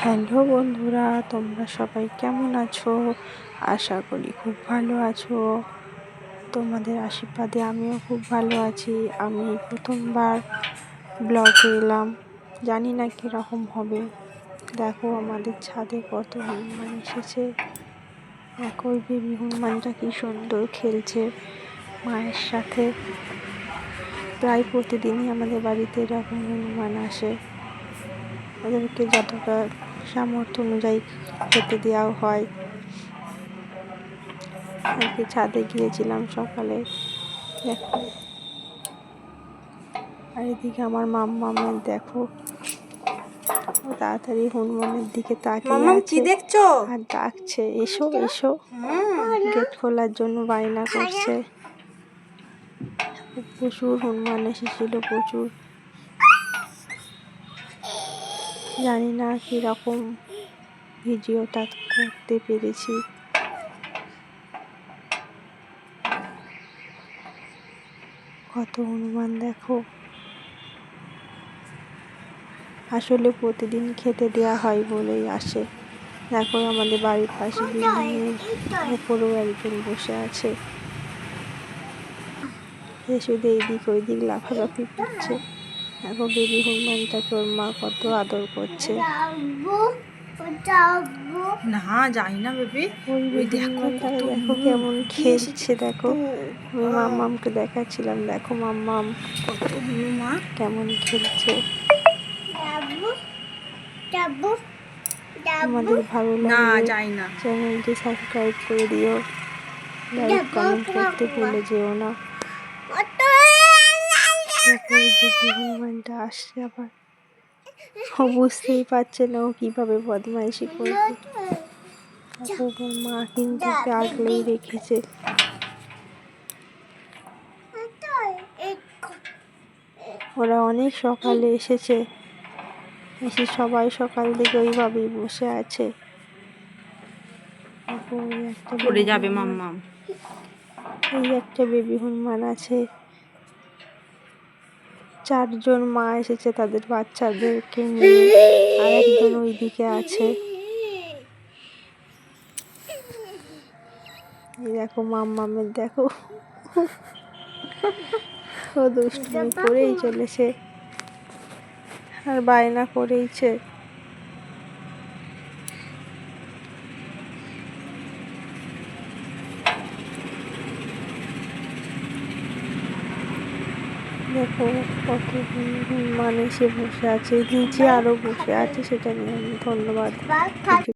Hello বন্ধুরা, তোমরা সবাই কেমন আছো? আশা করি খুব ভালো আছো। তোমাদের আশীর্বাদে আমিও খুব ভালো আছি। আমি প্রথমবার ব্লগে এলাম, জানি না কীরকম হবে। দেখো আমাদের ছাদে কত হনুমান এসেছে। দেখো ওই বেবি হনুমানটা কি সুন্দর খেলছে মায়ের সাথে। প্রায় প্রতিদিনই আমাদের বাড়িতে এরকম হনুমান আসে। ওদেরকে যতটা সামর্থ্য অনুযায়ী খেতে দেওয়াও হয়। আজকে ছাদে গিয়েছিলাম সকালে, দেখো। আর এদিকে আমার মাম্মামের দেখো, ও তাড়াতাড়ি হনুমানের দিকে তাকিয়ে আছে আর ডাকছে, এসো এসো। গেট খোলার জন্য বায়না করছে। প্রচুর হনুমান এসেছিল, প্রচুর। জানি না কীরকম ভিডিওটা করতে পেরেছি। কত হনুমান দেখো। আসলে প্রতিদিন খেতে দেওয়া হয় বলেই আসে। দেখো আমাদের বাড়ির পাশে বিল্ডিংয়ের উপরেও একজন বসে আছে। শুধু এইদিক ওইদিক লাফালাফি করছে। দেখো বেবি হনুমানটাকে ওর মা কত আদর করছে। না যাই না বেবি। ওই বেবি হনুমানটাকে দেখো কেমন খেলছে। দেখো আমি মাম্মামকে দেখাচ্ছিলাম, দেখো মাম্মাম কেমন খেলছে। আমাদের ভালো লাগলে চ্যানেলটি সাবস্ক্রাইব করে দিও, লাইক কমেন্ট করতে ভুলে যেও না। দেখো হনুমানটা আসছে আবার। ও বুঝতেই পারছে না ও কিভাবে বদমাইশি করবে। ওর মা কিন্তু আগলেই রেখেছে। ওরা অনেক সকালে এসেছে, এসে সবাই সকাল থেকে ওইভাবেই বসে আছে। পড়ে যাবে মাম্মাম। এই একটা বেবি হনুমান আছে। 4 জন মা এসেছে তাদের বাচ্চাদেরকে নিয়ে, আর একজন ওইদিকে আছে। এই দেখো মাম্মামের দেখো, ও দুষ্টুমি করেই চলেছে আর বায়না করেইছে। দেখো কত হনুমান এসে বসে আছে, নিচে আরো বসে আছে, সেটা নিয়ে আমি ধন্যবাদ।